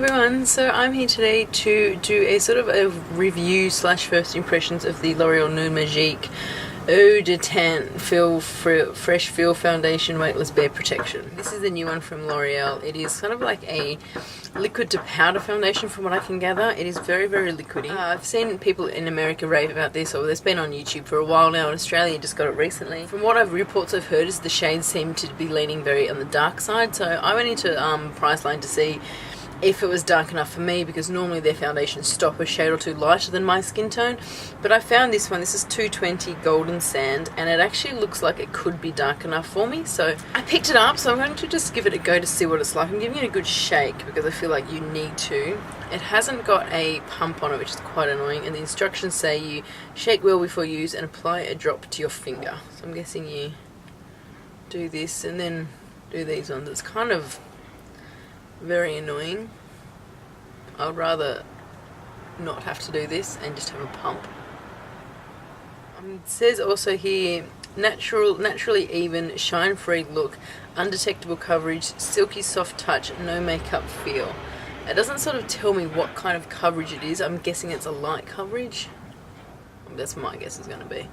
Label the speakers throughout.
Speaker 1: everyone, so I'm here today to do a sort of a review slash first impressions of the L'Oreal Nude Magique Eau de Teint Fresh Feel Foundation Weightless Bare Protection. This is the new one from L'Oreal. It is kind of like a liquid to powder foundation from what I can gather. It is very, very liquidy. I've seen people in America rave about this, or it's been on YouTube for a while now. In Australia, just got it recently. From what reports I've heard is the shades seem to be leaning very on the dark side, so I went into Priceline to see if it was dark enough for me, because normally their foundations stop a shade or two lighter than my skin tone. But I found this one. This is 220 Golden Sand, and it actually looks like it could be dark enough for me, so I picked it up. So I'm going to just give it a go to see what it's like. I'm giving it a good shake because I feel like you need to. It hasn't got a pump on it, which is quite annoying, and the instructions say you shake well before use and apply a drop to your finger. So I'm guessing you do this and then do these ones. It's kind of very annoying. I'd rather not have to do this and just have a pump. It says also here, naturally even, shine-free look, undetectable coverage, silky soft touch, no makeup feel. It doesn't sort of tell me what kind of coverage it is. I'm guessing it's a light coverage. That's my guess is going to be.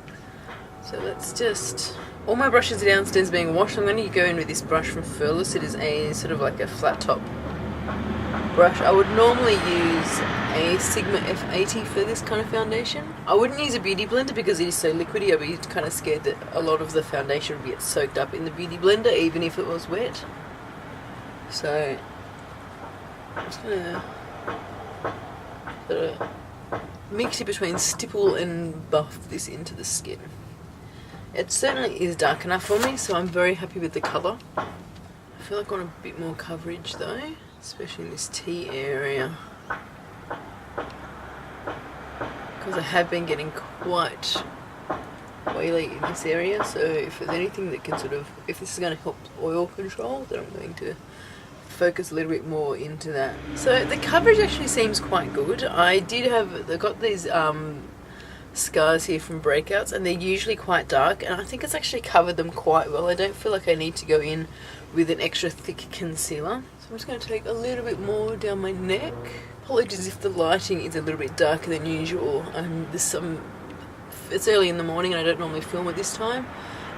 Speaker 1: So let's just... All my brushes are downstairs being washed. I'm going to go in with this brush from Furless. It is a sort of like a flat top brush. I would normally use a Sigma F80 for this kind of foundation. I wouldn't use a beauty blender because it is so liquidy. I'd be kind of scared that a lot of the foundation would get soaked up in the beauty blender even if it was wet. So I'm just going to sort of mix it between stipple and buff this into the skin. It certainly is dark enough for me, so I'm very happy with the colour. I feel like I want a bit more coverage though, especially in this T area, because I have been getting quite oily in this area. So if there's anything that can sort of, if this is going to help oil control, then I'm going to focus a little bit more into that. So the coverage actually seems quite good. I got these scars here from breakouts, and they're usually quite dark, and I think it's actually covered them quite well. I don't feel like I need to go in with an extra thick concealer. So I'm just going to take a little bit more down my neck. Apologies if the lighting is a little bit darker than usual. It's early in the morning and I don't normally film at this time,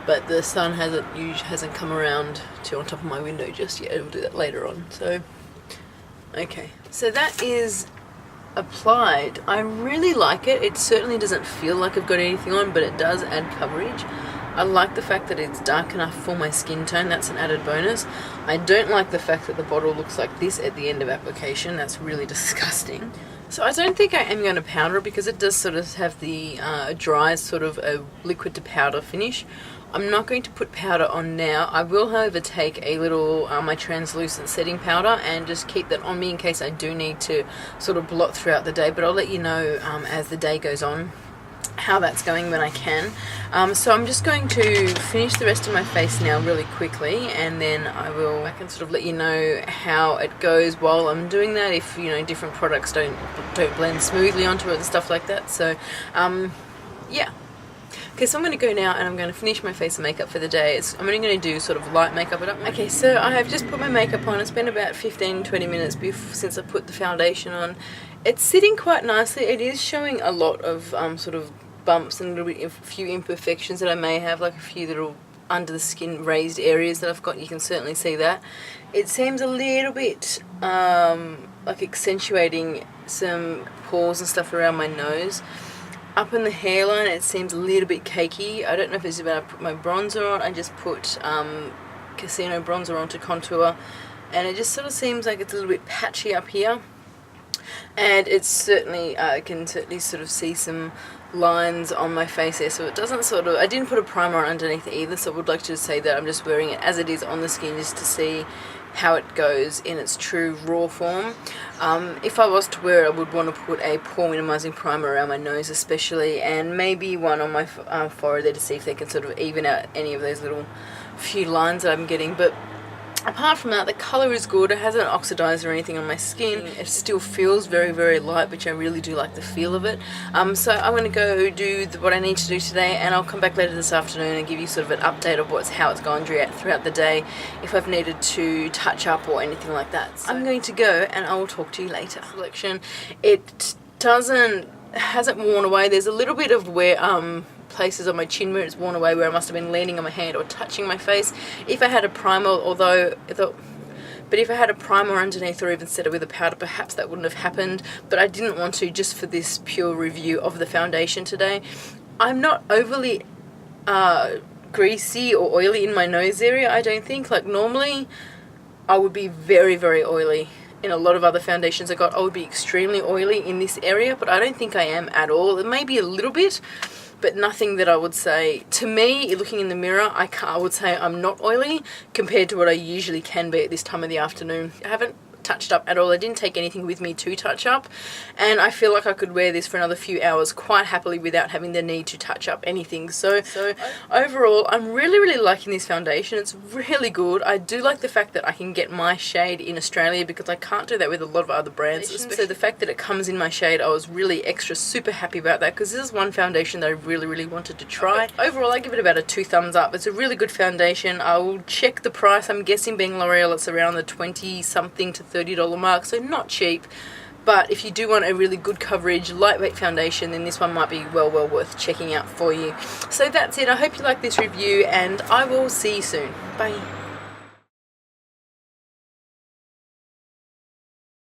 Speaker 1: but the sun hasn't come around to on top of my window just yet. We'll do that later on. So okay, so that is applied. I really like it. It certainly doesn't feel like I've got anything on, but it does add coverage. I like the fact that it's dark enough for my skin tone. That's an added bonus. I don't like the fact that the bottle looks like this at the end of application. That's really disgusting. So I don't think I am going to powder it because it does sort of have the dry sort of a liquid to powder finish. I'm not going to put powder on now. I will, however, take a little my translucent setting powder and just keep that on me in case I do need to sort of blot throughout the day, but I'll let you know as the day goes on how that's going when I can. So I'm just going to finish the rest of my face now really quickly, and then I can sort of let you know how it goes while I'm doing that, if you know different products don't blend smoothly onto it and stuff like that. So yeah. Okay, so I'm going to go now and I'm going to finish my face and makeup for the day. I'm only going to do sort of light makeup. Okay, so I have just put my makeup on. It's been about 15-20 minutes since I put the foundation on. It's sitting quite nicely. It is showing a lot of sort of bumps and a few imperfections that I may have, like a few little under the skin raised areas that I've got. You can certainly see that. It seems a little bit like accentuating some pores and stuff around my nose. Up in the hairline it seems a little bit cakey. I don't know if it's about I put my bronzer on. I just put Casino bronzer on to contour, and it just sort of seems like it's a little bit patchy up here. And it's certainly, I can certainly sort of see some lines on my face there, so it doesn't sort of, I didn't put a primer on underneath either, so I would like to say that I'm just wearing it as it is on the skin just to see how it goes in its true raw form. If I was to wear it, I would want to put a pore minimizing primer around my nose especially, and maybe one on my forehead there to see if they can sort of even out any of those little few lines that I'm getting. But Apart from that, the colour is good. It hasn't oxidised or anything on my skin. It still feels very, very light, which I really do like the feel of it. So I'm going to go do what I need to do today, and I'll come back later this afternoon and give you sort of an update of how it's gone throughout the day, if I've needed to touch up or anything like that. So I'm going to go, and I will talk to you later. Selection, it hasn't worn away. There's a little bit of where places on my chin where it's worn away, where I must have been leaning on my hand or touching my face. If I had a primer, but if I had a primer underneath or even set it with a powder, perhaps that wouldn't have happened, but I didn't want to, just for this pure review of the foundation today. I'm not overly greasy or oily in my nose area, I don't think. Like normally I would be very, very oily. In a lot of other foundations I got, I would be extremely oily in this area, but I don't think I am at all. It may be a little bit, but nothing that I would say. To me, looking in the mirror, I would say I'm not oily compared to what I usually can be at this time of the afternoon. I haven't touched up at all. I didn't take anything with me to touch up, and I feel like I could wear this for another few hours quite happily without having the need to touch up anything. So overall, I'm really, really liking this foundation. It's really good. I do like the fact that I can get my shade in Australia, because I can't do that with a lot of other brands. So the fact that it comes in my shade, I was really super happy about that, because this is one foundation that I really, really wanted to try. Overall, I give it about a 2 thumbs up. It's a really good foundation. I will check the price. I'm guessing, being L'Oreal, it's around the 20 something to $30 mark, so not cheap. But if you do want a really good coverage, lightweight foundation, then this one might be well worth checking out for you. So that's it. I hope you like this review, and I will see you soon. Bye.